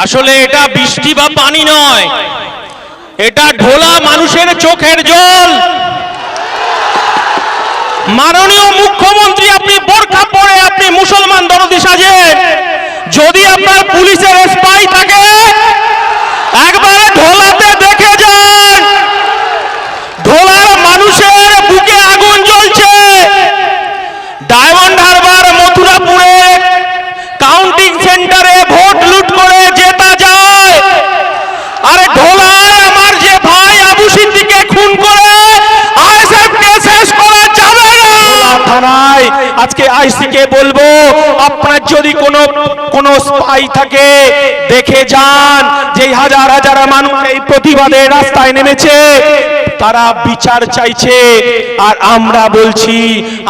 আসলে এটা বৃষ্টি বা পানি নয়, এটা ঢোলা মানুষের চোখের জল। মাননীয় মুখ্যমন্ত্রী, আপনি বোরকা পরে আপনি মুসলমান দরদি সাজেন, যদি আপনার পুলিশের স্পাই থাকে একবার ঢোলাতে দেখে যান। ঢোলার মানুষের বুকে আগুন জ্বলছে। ডায়মন্ড হারবার মথুরাপুরে কাউন্টিং সেন্টারে ভোট লুট করে জেতা যায়, আর ঢোলায় আমার যে ভাই আবু সিদ্দিককে খুন করে আইএসএফকে শেষ করা যাবে না। থানায় আজকে আইসিকে বলবো, আপনার যদি কোনো স্পাই থাকে দেখে যান, যে হাজার হাজার মানুষ এই প্রতিবাদে রাস্তায় নেমেছে তারা বিচার চাইছে। আর আমরা বলছি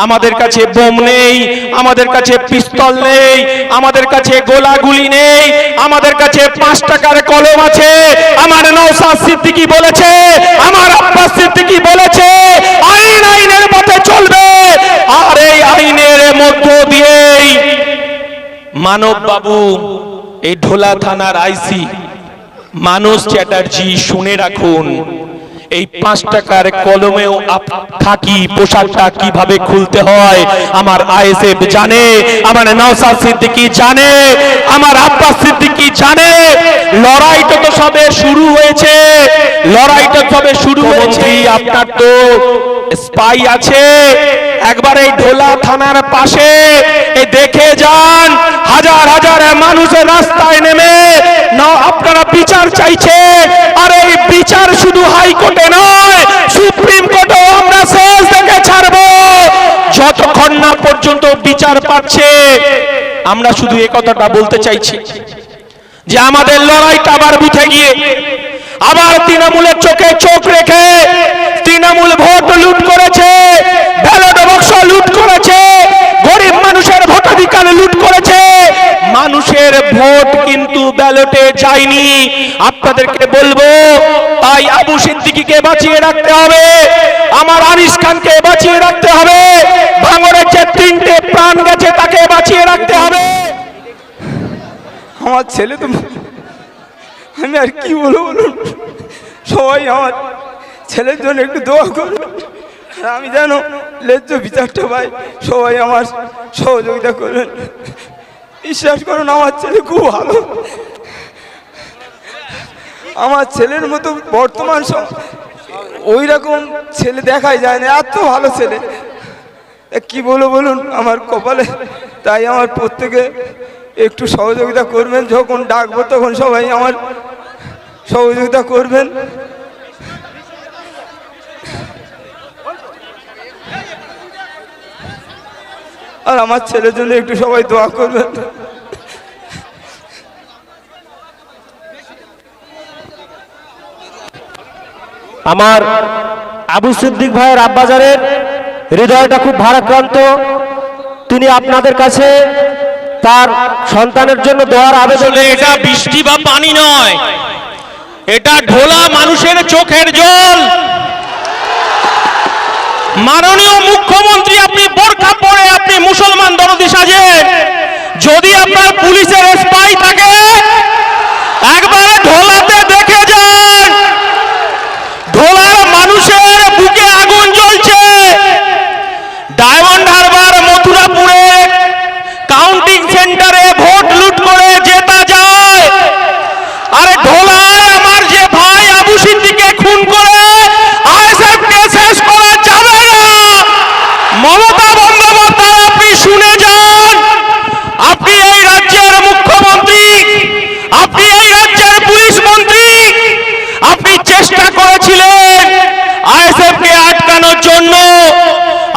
আমাদের কাছে বোম নেই, আমাদের কাছে পিস্তল নেই, আমাদের কাছে গোলাগুলি নেই, আমাদের কাছে 5 টাকার কলম আছে। আমার নওশাদ সিদ্দিকী বলেছে, আমার আব্বাস সিদ্দিকী বলেছে, আইন আইনের পথে চলবে। আর এই আইনের মধ্য দিয়েই মানব বাবু, এই ঢোলা থানার আইসি মানস চ্যাটার্জি, শুনে রাখুন, এই 5 টাকার কলমেও খাকি পোশাকটা কিভাবে খুলতে হয় আমার আইএসএফ জানে, আমার নওশাদ সিদ্দিকী জানে, আমার আব্বাস সিদ্দিকী জানে। লড়াইটা তো সবে শুরু হয়েছে, লড়াইটা সবে শুরু হয়েছে। আপনার তো স্পাই আছে, একবার এই ঢোলা থানার পাশে দেখে যান, হাজার হাজার মানুষের রাস্তায় নেমে আপনারা বিচার চাইছে। আর এই বিচার শুধু হাইকোর্টে নয়, সুপ্রিম কোর্টেও আমরা শেষ দেখে ছাড়বো, যতক্ষণ না পর্যন্ত বিচার পাচ্ছে। আমরা শুধু এই কথাটা বলতে চাইছি যে আমাদের লড়াইটা আবার বুঝে গিয়ে আবার তৃণমূলের চোখে চোখ রেখে, তৃণমূল ভোট লুট করেছে, ব্যালট বাক্স লুট করেছে, গরিব মানুষের ভোটাধিকার লুট করেছে। মানুষের ভোট কিন্তু ব্যালটে যায়নি। আপনাদেরকে বলবো, তাই আবু সিদ্দিকীকে বাঁচিয়ে রাখতে হবে, আমার আনিস খানকে বাঁচিয়ে রাখতে হবে, ভাঙড়ের যে 3টে প্রাণ গেছে তাকে বাঁচিয়ে রাখতে হবে। আমার ছেলে তো, আমি আর কি বলবো বলুন, সবাই আমার ছেলের জন্য একটু দোয়া করুন, আমি যেন ন্যায্য বিচারটা পাই। সবাই আমার সহযোগিতা করবেন। বিশ্বাস করুন, আমার ছেলে খুব ভালো, আমার ছেলের মতো বর্তমান ওই রকম ছেলে দেখাই যায় না, এত ভালো ছেলে। কি বলবো বলুন, আমার কপালে। তাই আমার প্রত্যেকে একটু সহযোগিতা করবেন, যখন ডাকবো তখন সবাই আমার সহযোগিতা করবেন। আর আমার ছেলের জন্য একটু সবাই দোয়া করবেন। আমার আবু সিদ্দিক ভাইয়ের আব্বাজারের হৃদয়টা খুব ভারাক্রান্ত। তিনি আপনাদের কাছে তার সন্তানের জন্য দোয়ার আবেদন। এটা বৃষ্টি বা পানি নয়, এটা ঢোলা মানুষের চোখের জল। মাননীয় মুখ্যমন্ত্রী, আপনি বোরকা পরে আপনি মুসলমান দরদি সাজেন, যদি আপনার পুলিশের স্পাই থাকে একবার ঢোলাতে দেখে যান। ঢোলার মানুষের বুকে আগুন জ্বলছে। ডায়মন্ড হারবার মথুরাপুরে কাউন্টিং সেন্টারে ভোট লুট করে জেতা যায়, আর ঢোলায় আমার যে ভাই আবু সিদ্দিককে খুন করে আইএসএফকে শেষ করা যাবে না। মমতা বন্দ্যোপাধ্যায়, আপনি শুনে যান, আপনি এই রাজ্যের মুখ্যমন্ত্রী, আপনি এই রাজ্যের পুলিশ মন্ত্রী, আপনি চেষ্টা করেছিলেন আইএসএফকে আটকানোর জন্য।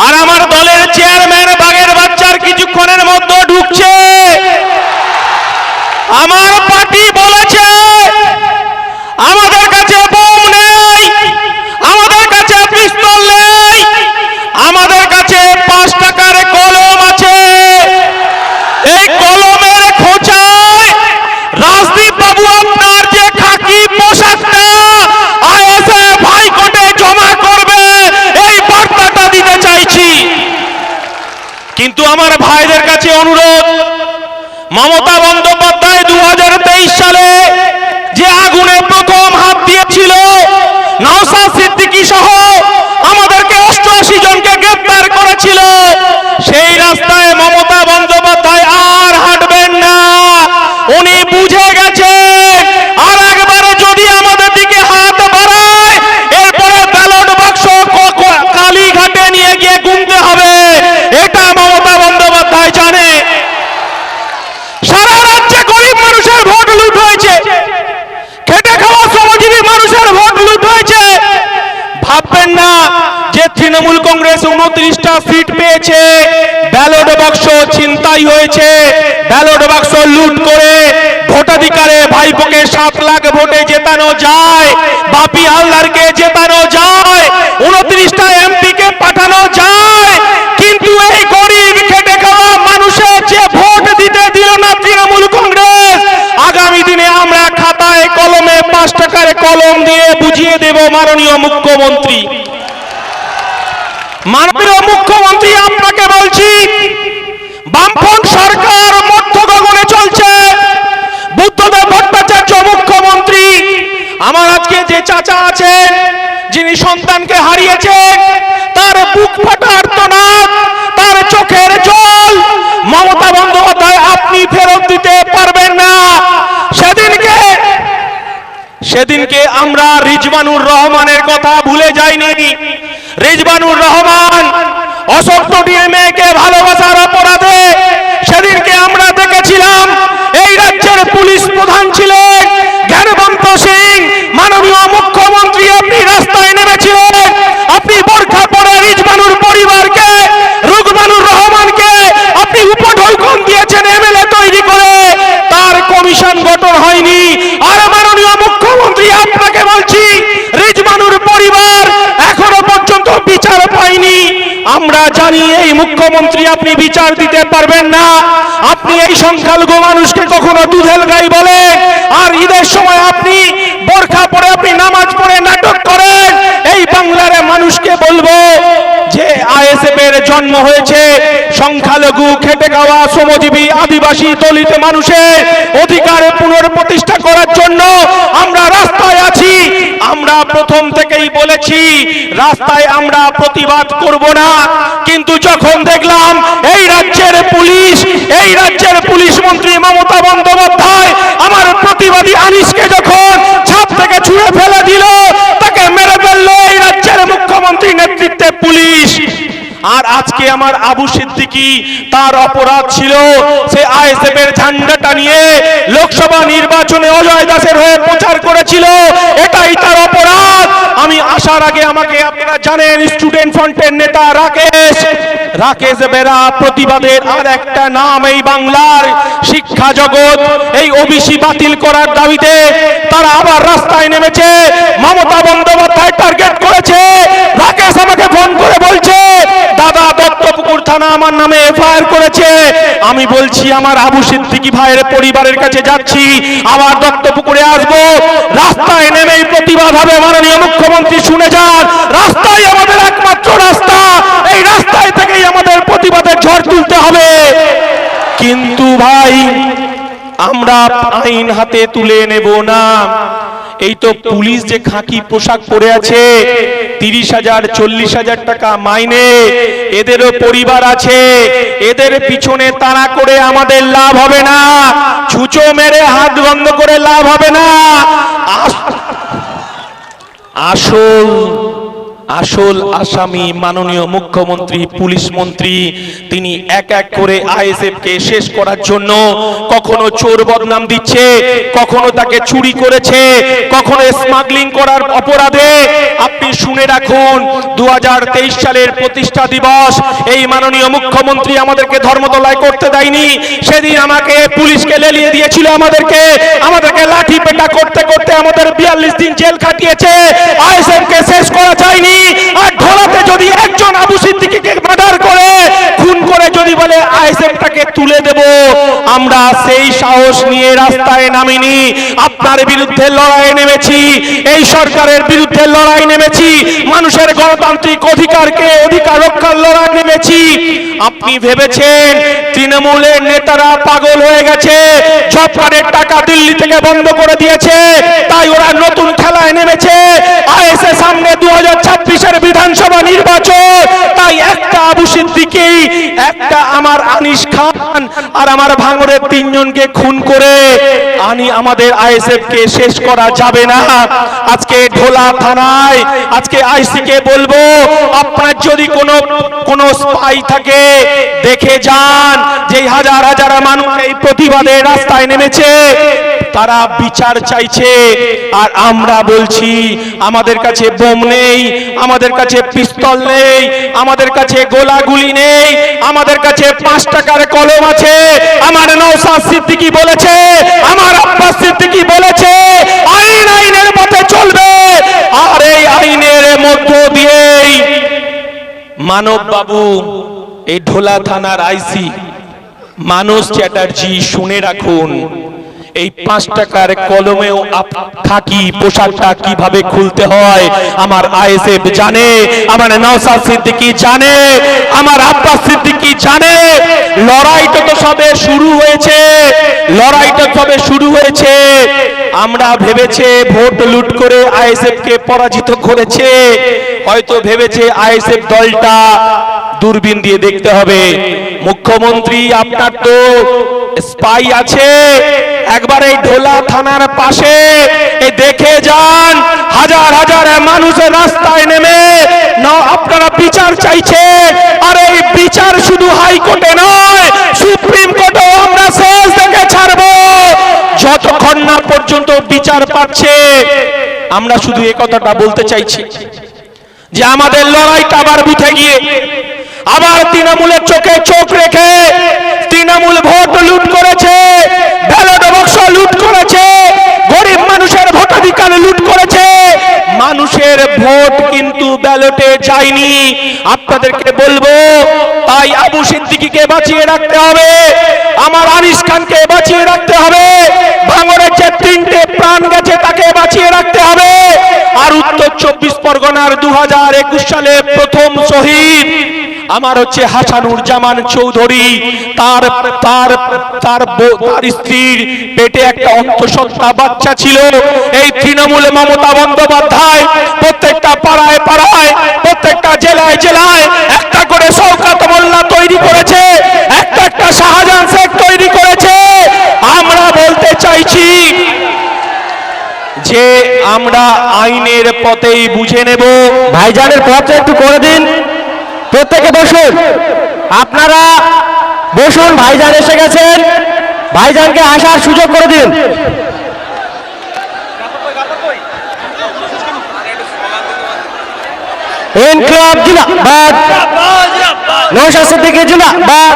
আর আমার দলের চেয়ারম্যান বাঘের বাচ্চার কিছুক্ষণের মধ্যে ঢুকছে। আমার পার্টি বলেছে আমাদের কাছে বোম নেই, আমাদের কাছে পিস্তল নেই, আমাদের কাছে 5 টাকার কলম আছে। এই কলমের খোঁচায় রাজদীপ বাবু আপনার যে খাকি পোশাকটা আইএসএফ হাইকোর্টে জমা করবে, এই বার্তাটা দিতে চাইছি। কিন্তু আমার ভাইদের কাছে অনুরোধ, মমতা বন্দ্যোপাধ্যায় 2023 সালে 29টা সিট পেয়েছে, ব্যালট বাক্স ছিনতাই হয়েছে, ব্যালট বাক্স লুট করে ভোটাধিকারে ভাইপোকে 7 লাখ ভোটে জেতানো যায়, বাপি হালদারকে জেতানো যায়, 29টা এমপিকে পাঠানো যায়। কিন্তু এই গরিব খেটে খাওয়া মানুষের যে ভোট দিতে দিল না তৃণমূল কংগ্রেস, আগামী দিনে আমরা খাতায় কলমে 5 টাকার কলম দিয়ে বুঝিয়ে দেব মাননীয় মুখ্যমন্ত্রী। মাননীয় মুখ্যমন্ত্রী, আপনাকে বলছি, বামফ্রন্ট সরকার মধ্য গগনে চলছে, বুদ্ধদেব ভট্টাচার্য মুখ্যমন্ত্রী। আমার আজকে যে চাচা আছেন, যিনি সন্তানকে হারিয়েছেন, তার বুক ফাটা আর্তনাদ, তার চোখের জল মমতা বন্দ্যোপাধ্যায় আপনি ফেরত দিতে পারবেন না। সেদিনকে আমরা রিজওয়ানুর রহমানের কথা ভুলে যাইনি। রিজওয়ানুর রহমান অসত্য ডিএমএকে ভালোবাসার অপরাধে সেদিনকে আমরা দেখেছিলাম এই রাজ্যের পুলিশ প্রধান ছিলেন জ্ঞানবন্ত সিং। মাননীয় মুখ্যমন্ত্রী, আপনি রাস্তায় নেমেছিলেন, আপনি বোরখা পরে রিজওয়ানুর পরিবারকে, রুকমানুর রহমানকে আপনি উপঢৌকন দিয়েছেন এমএলএ তৈরি করে, তার কমিশন গঠন হয়নি। আর মাননীয় মুখ্যমন্ত্রী, আপনাকে বলছি, রিজওয়ানুর পরিবার এখনো পর্যন্ত বিচার পায়নি। আমরা জানি এই মুখ্যমন্ত্রী আপনি বিচার দিতে পারবেন না। আপনি এই সংখ্যালঘু মানুষকে কখনো দুধেল গাই বলেন, আর ঈদের সময় আপনি বোরখা পরে আপনি নামাজ পড়ে নাটক করেন। এই বাংলার মানুষকে বলবো যে আইএসএফ এর জন্ম হয়েছে সংখ্যালঘু খেটে খাওয়া শ্রমজীবী আদিবাসী দলিত মানুষের অধিকার পুনঃপ্রতিষ্ঠা করার জন্য। আমরা রাস্তায় আছি। আমরা প্রথম থেকেই বলেছি রাস্তায় আমরা প্রতিবাদ করব না, কিন্তু যখন দেখলাম এই রাজ্যের পুলিশ মন্ত্রী মমতা বন্দ্যোপাধ্যায় আমার প্রতিবাদী আনিসকে যখন ছাদ থেকে ছুঁড়ে ফেলে দিল, তাকে মেরে ফেললো এই রাজ্যের মুখ্যমন্ত্রী নেতৃত্বে পুলিশ। আর আজকে আমার আবু সিদ্দিকী, তার অপরাধ ছিল সে আইএসএফ এর ঝান্ডাটা নিয়ে লোকসভা নির্বাচনে অজয় দাসের হয়ে প্রচার করেছিল, এটাই তার অপরাধ। আমি আসার আগে আমাকে আপনারা জানেন স্টুডেন্ট ফ্রন্টের নেতা রাকেশ বেরা প্রতিবাদের আর একটা নাম এই বাংলার শিক্ষা জগৎ, এই ওবিসি বাতিল করার দাবিতে তারা আবার রাস্তায় নেমেছে, মমতা বন্দ্যোপাধ্যায় টার্গেট করেছে। রাকেশ আমাকে ফোন করে বলছে, দাদা দত্তপুকুর থানা আমার নামে এফআইআর করেছে। আমি বলছি আমার আবু সিদ্দিকী ভাইয়ের পরিবারের কাছে যাচ্ছি, আবার দত্তপুকুরে আসবো, রাস্তায় নেমেই প্রতিবাদ হবে। মাননীয় মুখ্যমন্ত্রী শুনে যান, রাস্তাই আমাদের একমাত্র রাস্তা, এই রাস্তায় থেকেই আমাদের প্রতিবাদের ঝড় তুলতে হবে। কিন্তু ভাই, আমরা আইন হাতে তুলে নেব না। এই তো পুলিশ যে খাকি পোশাক পরে আছে, 30,000 40,000 টাকা মাইনে, এদেরও পরিবার আছে, এদের পিছনে তাড়া করে আমাদের লাভ হবে না, ছুঁচো মেরে হাত বন্ধ করে লাভ হবে না। আসল আসামি মাননীয় মুখ্যমন্ত্রী, পুলিশ মন্ত্রী, তিনি এক এক করে আইএসএফ কে শেষ করার জন্য কখনো চোর বদনাম দিচ্ছে, কখনো তাকে চুরি করেছে, কখনো স্মাগলিং করার অপরাধে। আপনি শুনে রাখুন, 2023 সালের প্রতিষ্ঠা দিবস এই মাননীয় মুখ্যমন্ত্রী আমাদেরকে ধর্মতলায় করতে দেয়নি। সেদিন আমাকে পুলিশকে লেলিয়ে দিয়েছিল, আমাদেরকে লাঠি পেটা করতে করতে আমাদের 42 দিন জেল কাটিয়েছে। আইএসএফ কে শেষ করা যায়নি। আর ঢোলাতে যদি একজন আবু সিদ্দিকীকে মার্ডার করে, খুন করে যদি বলে আইএসএফটাকে তুলে দেব, আমরা সেই সাহস নিয়ে রাস্তায় নামিনি। আপনার বিরুদ্ধে লড়াই নেমেছি, এই সরকারের বিরুদ্ধে লড়াই নেমেছি, মানুষের গণতান্ত্রিক অধিকার রক্ষার লড়াই নেমেছি। আপনি ভেবেছেন তৃণমূলের নেতারা পাগল হয়ে গেছে, জব কার্ডের টাকা দিল্লি থেকে বন্ধ করে দিয়েছে, তাই ওরা নতুন খেলায় নেমেছে। আইএসএ সামনে 2026-এর বিধানসভা নির্বাচন, তাই একটা আবু সিদ্দিকী, একটা আমার আনিস খান আর আমার ভাঙড়ের 3 জনকে খুন করে আমাদের আইএসএফ কে শেষ করা যাবে না। আজকে ঢোলা থানায়, আজকে আইসি কে বলবো, আপনার যদি কোনো স্পাই থাকে দেখে যান যে হাজার হাজার মানুষ এই প্রতিবাদে রাস্তায় নেমেছে, তারা বিচার চাইছে। আর আমরা বলছি আমাদের কাছে বোম নেই, আমাদের কাছে পিস্তল নেই, আমাদের কাছে গোলাগুলি নেই, আমাদের কাছে 5 টাকার কলম আছে। আমার নওশাদ সিদ্দিকী বলেছে, আমার আব্বাস সিদ্দিকী বলেছে, আইন আইনের পথে চলবে। আর এই আইনের মধ্য দিয়েই মানব বাবু, এই ঢোলা থানার আইসি মানস চ্যাটার্জি, শুনে রাখুন, এই 5 টাকার কলমেও খাকি পোশাকটা কিভাবে খুলতে হয় আমার আইএসএফ জানে, আমার নওশাদ সিদ্দিকী জানে, আমার আব্বাস সিদ্দিকী জানে। লড়াইটা তো সবে শুরু হয়েছে, লড়াইটা সবে শুরু হয়েছে। আমরা ভেবেছে ভোট লুট করে আইএসএফ কে পরাজিত করেছে, হয়তো ভেবেছে আইএসএফ দলটা দূরবীন দিয়ে দেখতে হবে। মুখ্যমন্ত্রী, আপনার তো স্পাই আছে, একবার এই ঢোলা থানার পাশে দেখে যান, হাজার হাজার মানুষের রাস্তায় নেমে আপনারা বিচার চাইছে। আর এই বিচার শুধু হাইকোর্টে নয়, সুপ্রিম কোর্টেও আমরা শেষ দেখে ছাড়বো, যতক্ষণ না পর্যন্ত বিচার পাচ্ছে। আমরা শুধু এই কথাটা বলতে চাইছি যে আমাদের লড়াইটা আবার বুথে গিয়ে আবার তৃণমূলের চোখে চোখ রেখে, তৃণমূল ভোট লুট করেছে, ব্যালট বাক্স লুট করেছে, গরিব মানুষের ভোটাধিকার লুট করেছে। মানুষের ভোট কিন্তু ব্যালটে যায়নি, আপনাদেরকে বলবো। তাই আবু সিদ্দিকীকে বাঁচিয়ে রাখতে হবে, আমার আনিস খানকে বাঁচিয়ে রাখতে হবে, ভাঙড়ের যে 3টে প্রাণ গেছে তাকে বাঁচিয়ে রাখতে হবে। আর উত্তর 24 পরগনার 2021 সালে প্রথম শহীদ আমার হচ্ছে হাসানুর জামান চৌধুরী, তার তার তার স্ত্রীর পেটে একটা অন্তঃসত্ত্বা বাচ্চা ছিল। এই তৃণমূল মমতা বন্দ্যোপাধ্যায় প্রত্যেকটা পাড়ায় পাড়ায়, প্রত্যেকটা জেলায় জেলায় একটা করে শওকত মোল্লা তৈরি করেছে, একটা একটা শাহজাহান শেখ তৈরি করেছে। আমরা বলতে চাইছি যে আমরা আইনের পথেই বুঝে নেব। ভাইজানের পথে একটু করে দিন, প্রত্যেকে বসুন, আপনারা বসুন। ভাইজান এসে গেছেন, ভাইজানকে আসার সুযোগ করে দিন। ইনকলাব জিন্দাবাদ, নওশাদ সিদ্দিকী জিন্দাবাদ,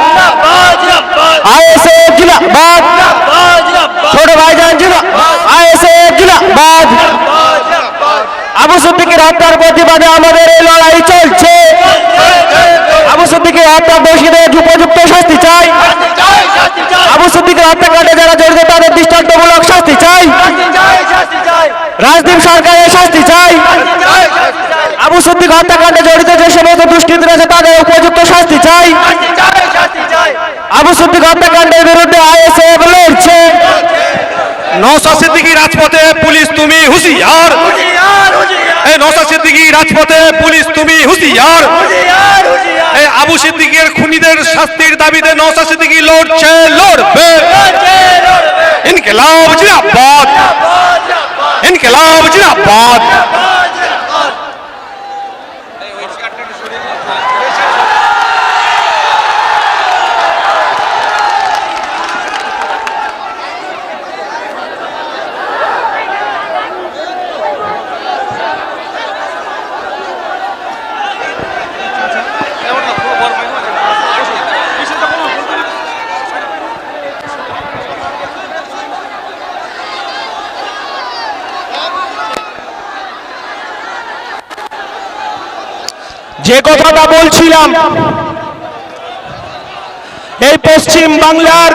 আইএসএফ জিন্দাবাদ, ছোট ভাইজান জিন্দাবাদ, আইএসএফ জিন্দাবাদ। আবু সিদ্দিকীর হত্যার প্রতিবাদে আমাদের এই লড়াই চলছে। আবু সিদ্দিকীর হত্যা দোষীদের উপযুক্ত শাস্তি চাই। আবু সিদ্দিকীর হত্যাকাণ্ডে যারা জড়িত তাদের দৃষ্টান্তমূলক শাস্তি চাই। রাজদীপ সরকারের শাস্তি চাই। আবু সিদ্দিক হত্যাকাণ্ডে জড়িত যে সমস্ত দুষ্কৃতী আছে তাদের উপযুক্ত শাস্তি চাই। আবু সিদ্দিক হত্যাকাণ্ডের বিরুদ্ধে আইএসএফ লড়ছে। নওশাদ সিদ্দিকী রাজপথে, পুলিশ তুমি হুঁশিয়ার। এই নওশাদ সিদ্দিকী রাজপথে, পুলিশ তুমি হুঁশিয়ার। এই আবু সিদ্দিকীর খুনিদের শাস্তির দাবিতে নওশাদ সিদ্দিকী লড়ছে, লড়বে। ইনকিলাব জিন্দাবাদ, ইনকিলাব জিন্দাবাদ। যে কথাটা বলছিলাম, এই পশ্চিম বাংলার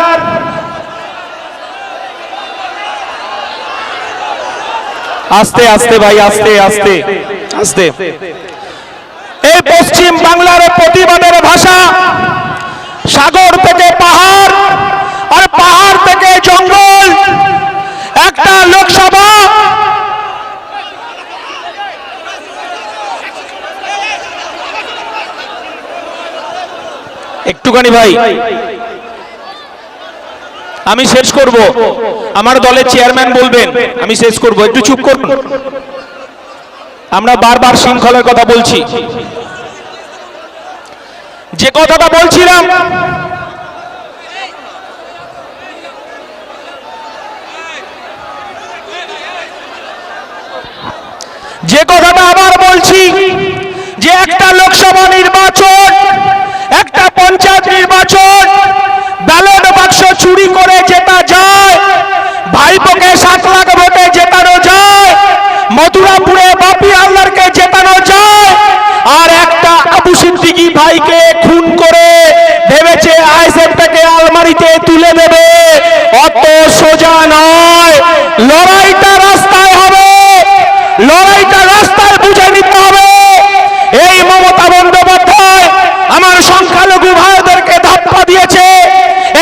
আস্তে আস্তে ভাই, আস্তে আস্তে আস্তে, এই পশ্চিম বাংলার প্রতিবাদের ভাষা সাগর থেকে পাহাড় আর পাহাড় থেকে জঙ্গল। একটা লোকসভা একটুখানি ভাই, আমি শেষ করব, আমার দলের চেয়ারম্যান বলবেন, আমি শেষ করব, একটু চুপ করুন। আমরা বারবার শৃঙ্খলার কথা বলছি। যে কথাটা বলছিলাম, যে কথাটা আবার বলছি, যে একটা লোকসভা নির্বাচন, একটা পঞ্চায়েত নির্বাচন ব্যালট বাক্স চুরি করে জেতা যায়, ভাইপোকে 7 লাখ ভোটে জেতানো যায়, মথুরাপুরে বাপি হালদারকে জেতানো যায়, আর একটা আবু সিদ্দিকী ভাইকে খুন করে ভেবেছে আইএসএফটাকে আলমারিতে তুলে দেবে। অত সোজা নয়, লড়াইটা রাস্তায় হবে, লড়াইটা রাস্তায় বুঝে নিতে হবে। এই মমতা বন্দ্যোপাধ্যায় আমার সংখ্যালঘু ভাইদেরকে ধাপ্পা দিয়েছে,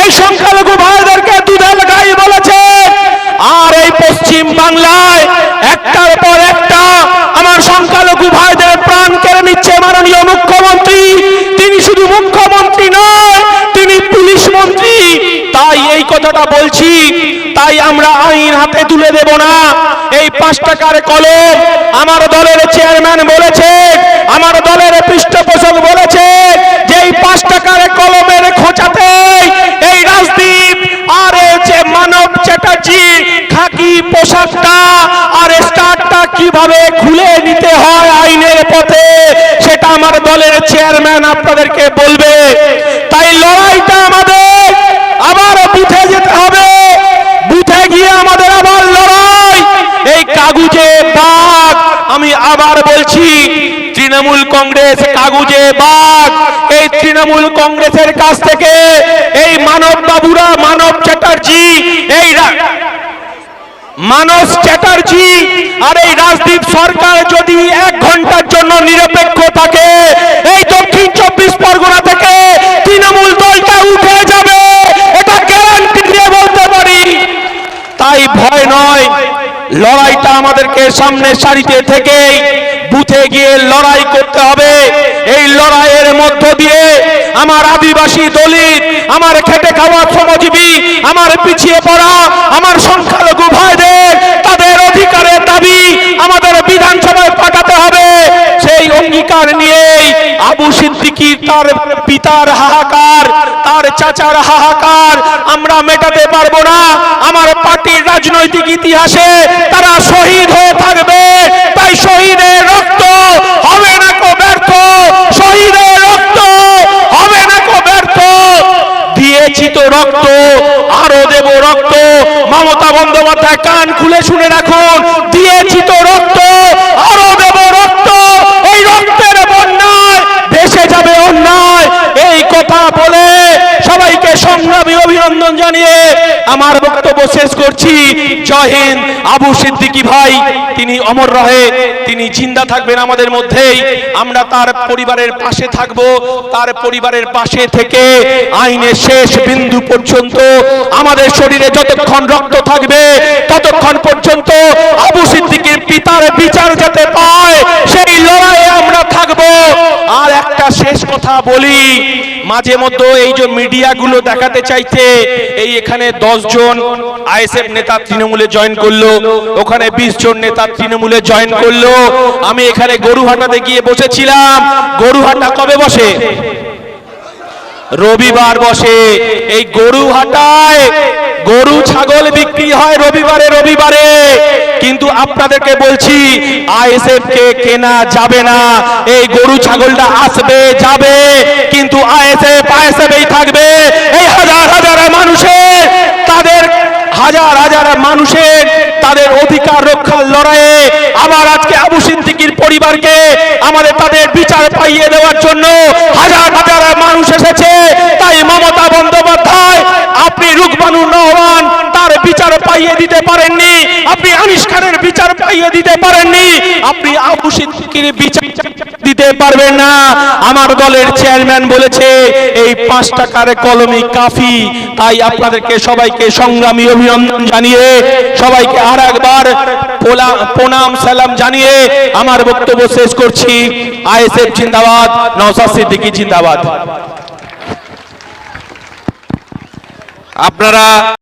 এই সংখ্যালঘু ভাইদেরকে দুধের গাই বলেছে, আর এই পশ্চিম বাংলায় একটার পর একটা আমার সংখ্যালঘু ভাইদের প্রাণ কেড়ে নিচ্ছে মাননীয় মুখ্যমন্ত্রী। তিনি শুধু মুখ্যমন্ত্রী নয়, তিনি পুলিশ মন্ত্রী। তাই এই কথাটা বলছি, তাই আমরা আইন হাতে তুলে দেব না। এই 5 টাকার কলম আমার দলের চেয়ারম্যান বলেছে, আমার দলের পৃষ্ঠপোষক বলেছে যে এই 5 টাকার কলমের খোঁচাতে এই রাজদীপ আর এই যে মানব চ্যাটার্জি খাকি পোশাকটা আর স্টারটা কিভাবে খুলে নিতে হয় আইনের পথে, সেটা আমার দলের চেয়ারম্যান আপনাদেরকে বলবে। তাই লড়াইটা আমাদের আবার বুথে যেতে হবে, বুথে গিয়ে আমাদের আবার লড়াই। এই কাগুজে বাঘ, আমি আবার বলছি, তৃণমূল কংগ্রেস কাগুজে বাঘ। এই তৃণমূল কংগ্রেসের কাছ থেকে এই মানব বাবুরা, মানব চ্যাটার্জি, এই মানস চ্যাটার্জি আর এই রাজদীপ সরকার যদি 1 ঘন্টার জন্য নিরপেক্ষ থাকে, এই দক্ষিণ 24 পরগনা থেকে তৃণমূল দলটা উঠে যাবে, এটা গ্যারান্টি দিয়ে বলতে পারি। তাই ভয় নয়, লড়াইটা আমাদেরকে সামনের সারিতে থেকে বুথে গিয়ে লড়াই করতে হবে। এই লড়াইয়ের মধ্য দিয়ে আমার আদিবাসী, দলিত, আমার খেটে খাওয়া শ্রমজীবী, আমার পিছিয়ে পড়া, আমার সংখ্যালঘু ভাইদের তাদের অধিকারের দাবি আমাদের বিধানসভায় পাঠাতে হবে। সেই অঙ্গীকার নিয়েই আবু সিদ্দিকী, তার পিতার হাহাকার, তার চাচার হাহাকার আমরা মেটাতে পারবো না। আমার পার্টির রাজনৈতিক ইতিহাসে তারা শহীদ হয়ে থাকবে। তাই শহীদের রক্ত হবে না কো ব্যর্থ, শহীদের রক্ত হবে না কো ব্যর্থ। দিয়েছি তো রক্ত, আরো দেব রক্ত। মমতা বন্দ্যোপাধ্যায় কান খুলে শুনে রাখুন, দিয়েছি তো রক্ত, আরো দেব রক্ত। এই রক্তের বন্যায় ভেসে যাবে অন্যায়। এই কথা বলে সবাইকে সংগ্রামী অভিনন্দন জানিয়ে আমার বক্তব্য শেষ করছি। জয় হিন্দ। আবু সিদ্দিকী ভাই তিনি অমর রহে, তিনি জিন্দা থাকবেন আমাদের মধ্যেই। আমরা তার পরিবারের পাশে থাকব, তার পরিবারের পাশে থেকে আইনের শেষ বিন্দু পর্যন্ত আমাদের শরীরে যতক্ষণ রক্ত থাকবে ততক্ষণ পর্যন্ত আবু সিদ্দিকীর পিতার বিচার যাতে পায় সেই লড়াইয়ে আমরা থাকব। আর একটা শেষ কথা বলি, মাঝে মধ্যে এই যে মিডিয়াগুলো দেখাতে চাইছে এই এখানে 10 জন আইএসএফ নেতা তৃণমূলে জয়েন করলো, ওখানে 20 জন নেতা তৃণমূলে জয়েন করলো। আমি এখানে গরুহাটাতে গিয়ে বসেছিলাম। গরুহাটা কবে বসে? রবিবার বসে। এই গরুহাটায় গরু ছাগল বিক্রি হয় রবিবারে রবিবারে, কিন্তু আপনাদেরকে বলছি আইএসএফ কে কেনা যাবে না। এই গরু ছাগলটা আসবে যাবে, কিন্তু আইএসএফই থাকবে। এই হাজার হাজার মানুষের, তাদের হাজার হাজার মানুষের তাদের অধিকার রক্ষার লড়াইয়ে আবার আজকে আবু সিদ্দিকীর পরিবারকে আমাদের তাদের বিচার পাইয়ে দেওয়ার জন্য হাজার হাজার মানুষ এসেছে। তাই মমতা বন্দ্যোপাধ্যায়, আপনি রুকমানুর রহমান তার বিচার পাইয়ে দিতে পারেননি, আপনি আনিস খানের বিচার পাইয়ে দিতে পারেননি, আপনি আবু সিদ্দিকীর বিচার দিতে পারবেন না। আমার দলের চেয়ারম্যান বলেছে এই 5 টাকার কলমই কাফি। তাই আপনাদেরকে সবাইকে সংগ্রামী অভিনন্দন জানিয়ে, সবাইকে আর একবার প্রণাম সালাম জানিয়ে আমার বক্তব্য শেষ করছি। আইএসএফ জিন্দাবাদ, নওশাদ সিদ্দিকী জিন্দাবাদ। আপনারা